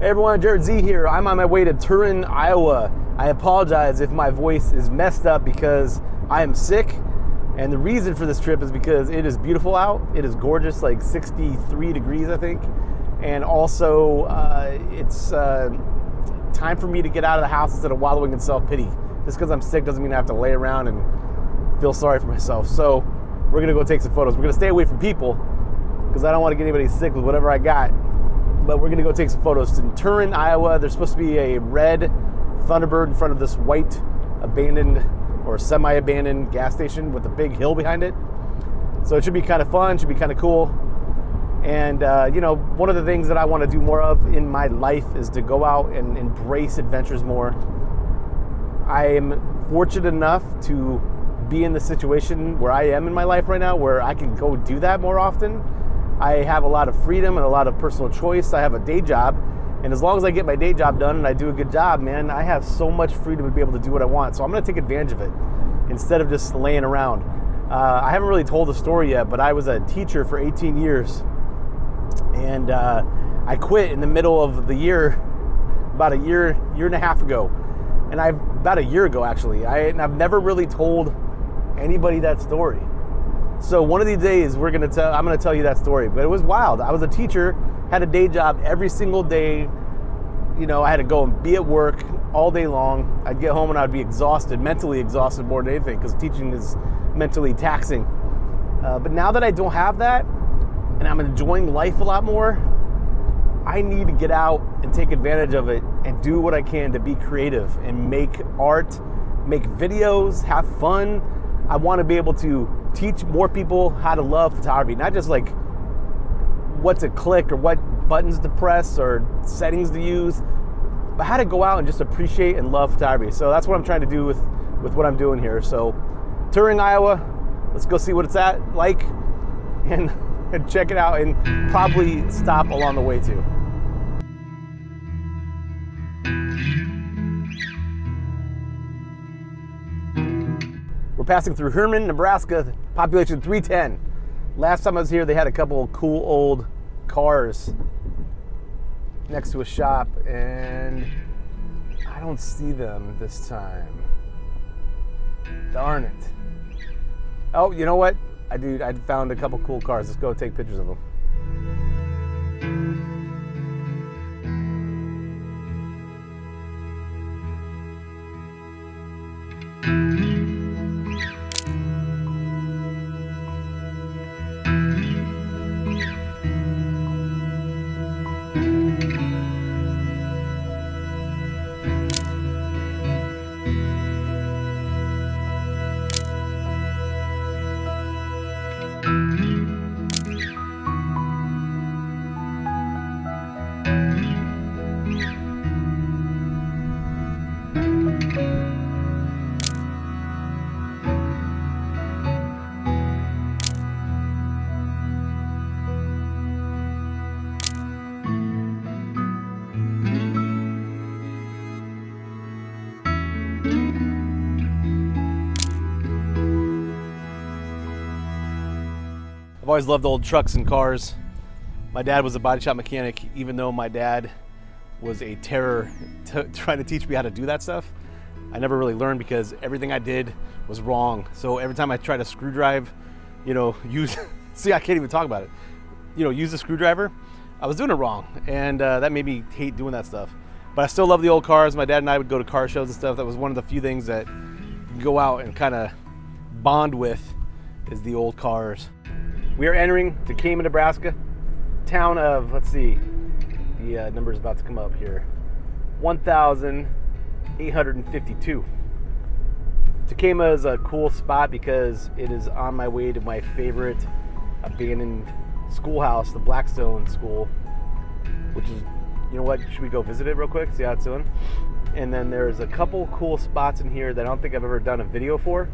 Hey everyone, Jerred Z here. I'm on my way to Turin, Iowa. I apologize if my voice is messed up because I am sick. And the reason for this trip is because it is beautiful out. It is gorgeous, like 63 degrees, I think. And also, it's time for me to get out of the house instead of wallowing in self-pity. Just because I'm sick doesn't mean I have to lay around and feel sorry for myself. So we're gonna go take some photos. We're gonna stay away from people because I don't want to get anybody sick with whatever I got. But we're gonna go take some photos in Turin, Iowa. There's supposed to be a red Thunderbird in front of this white abandoned or semi-abandoned gas station with a big hill behind it. So it should be kind of fun, should be kind of cool. And you know, one of the things that I want to do more of in my life is to go out and embrace adventures more. I am fortunate enough to be in the situation where I am in my life right now where I can go do that more often. I have a lot of freedom and a lot of personal choice. I have a day job, and as long as I get my day job done and I do a good job, man, I have so much freedom to be able to do what I want. So I'm gonna take advantage of it instead of just laying around. I haven't really told the story yet, but I was a teacher for 18 years, and I quit in the middle of the year, about a year and a half ago. And about a year ago, actually. I've never really told anybody that story. So one of these days I'm gonna tell you that story, but it was wild. I was a teacher, had a day job every single day. You know, I had to go and be at work all day long. I'd get home and I'd be exhausted, mentally exhausted more than anything, because teaching is mentally taxing. But now that I don't have that, and I'm enjoying life a lot more, I need to get out and take advantage of it and do what I can to be creative and make art, make videos, have fun. I want to be able to teach more people how to love photography, not just like what to click or what buttons to press or settings to use, but how to go out and just appreciate and love photography. So that's what I'm trying to do with what I'm doing here. So Turin, Iowa, let's go see what it's like and check it out, and probably stop along the way too. We're passing through Herman, Nebraska, population 310. Last time I was here, they had a couple of cool old cars next to a shop, and I don't see them this time. Darn it. Oh, you know what? I found a couple cool cars. Let's go take pictures of them. I've always loved old trucks and cars. My dad was a body shop mechanic, even though my dad was a terror trying to teach me how to do that stuff. I never really learned because everything I did was wrong. So every time I tried to screw drive, you know, see, I can't even talk about it. You know, use a screwdriver, I was doing it wrong. And that made me hate doing that stuff. But I still love the old cars. My dad and I would go to car shows and stuff. That was one of the few things that you can go out and kind of bond with, is the old cars. We are entering Turin, Nebraska, town of, let's see, the number is about to come up here, 1,852. Turin is a cool spot because it is on my way to my favorite abandoned schoolhouse, the Blackstone School, which is, you know what, should we go visit it real quick, see how it's doing? And then there's a couple cool spots in here that I don't think I've ever done a video for.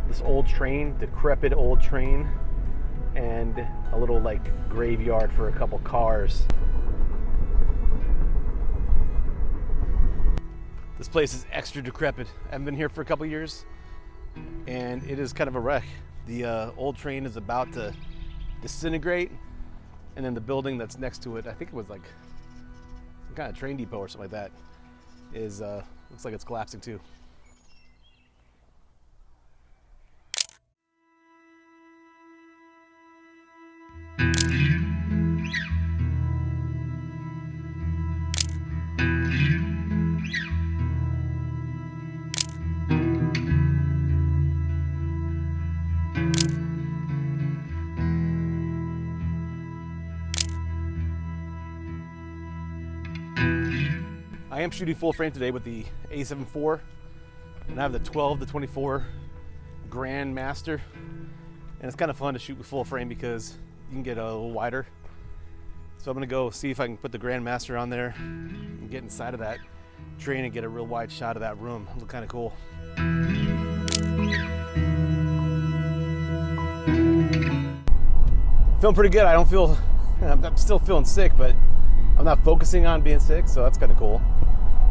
This old train, decrepit old train, and a little like graveyard for a couple cars. This place is extra decrepit. I haven't been here for a couple years, and it is kind of a wreck. The old train is about to disintegrate, and then the building that's next to it, I think it was like kind of train depot or something like that is, looks like it's collapsing too. I am shooting full frame today with the A7IV, and I have the 12 to 24 Grand Master, and it's kind of fun to shoot with full frame because you can get a little wider. So I'm gonna go see if I can put the Grand Master on there and get inside of that train and get a real wide shot of that room. It'll look kind of cool. Feeling pretty good. I don't feel, I'm still feeling sick, but I'm not focusing on being sick, so that's kind of cool.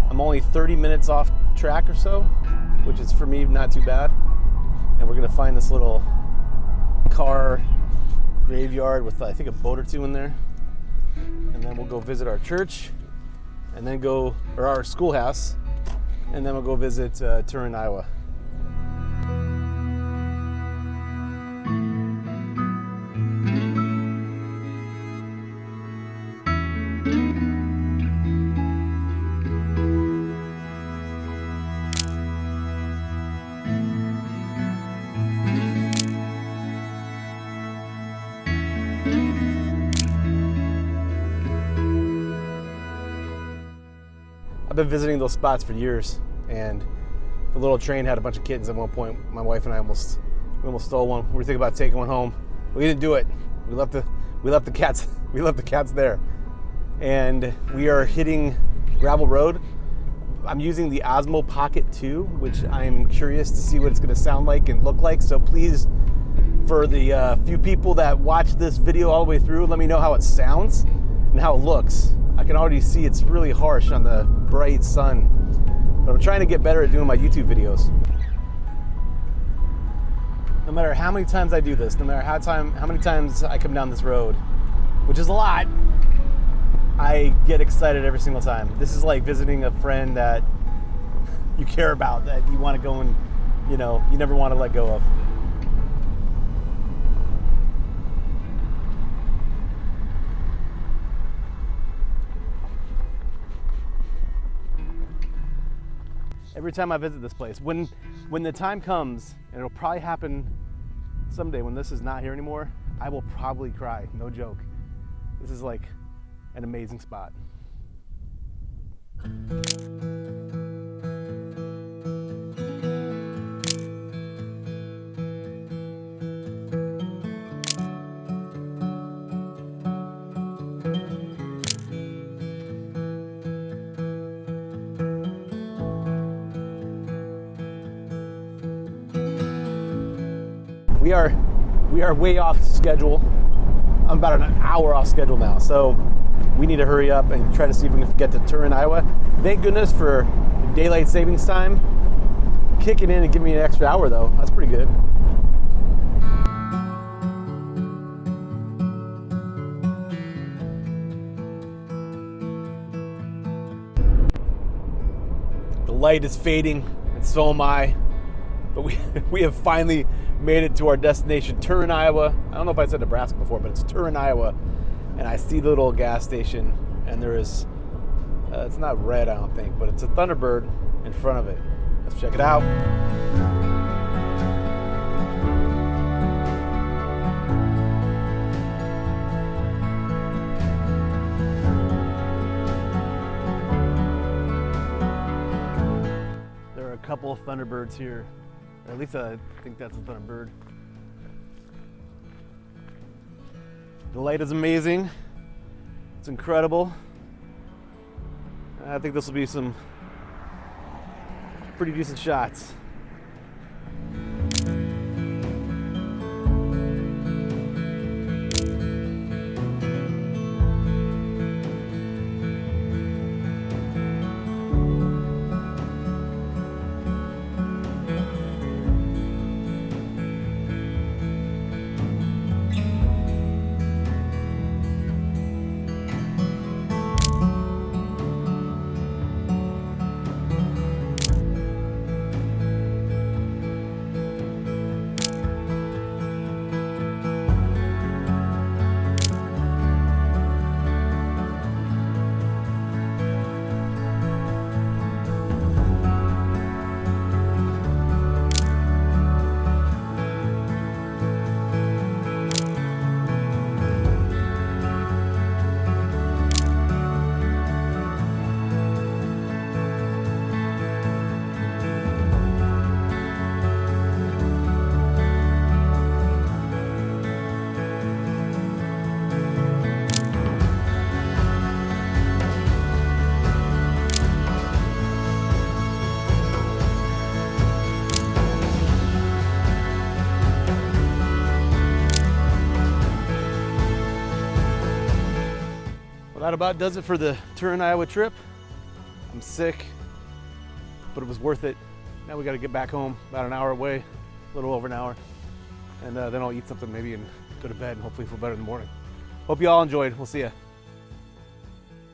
I'm only 30 minutes off track or so, which is for me not too bad. And we're gonna find this little car graveyard with I think a boat or two in there. And then we'll go visit our church and then go, or our schoolhouse, and then we'll go visit Turin, Iowa. I've been visiting those spots for years, and the little train had a bunch of kittens at one point. My wife and I almost stole one. We were thinking about taking one home. We didn't do it. We left the cats. We left the cats there, and we are hitting gravel road. I'm using the Osmo Pocket 2, which I'm curious to see what it's going to sound like and look like. So please, for the few people that watch this video all the way through, let me know how it sounds and how it looks. I can already see it's really harsh on the bright sun, but I'm trying to get better at doing my YouTube videos. No matter how many times I do this, no matter how many times I come down this road, which is a lot, I get excited every single time. This is like visiting a friend that you care about, that you want to go and, you never want to let go of. Every time I visit this place, when the time comes, and it'll probably happen someday when this is not here anymore, I will probably cry, no joke. This is like an amazing spot. We are way off schedule. I'm about an hour off schedule now, so we need to hurry up and try to see if we can get to Turin, Iowa. Thank goodness for daylight savings time kicking in and giving me an extra hour though. That's pretty good. The light is fading, and so am I. But we have finally made it to our destination, Turin, Iowa. I don't know if I said Nebraska before, but it's Turin, Iowa. And I see the little gas station, and there is, it's not red, I don't think, but it's a Thunderbird in front of it. Let's check it out. There are a couple of Thunderbirds here. Or at least I think that's a Thunderbird. The light is amazing. It's incredible. I think this will be some pretty decent shots. that about does it for the Turin, Iowa trip. I'm sick, but it was worth it. Now we got to get back home, about an hour away, a little over an hour. And then I'll eat something maybe and go to bed and hopefully feel better in the morning. Hope you all enjoyed. We'll see ya.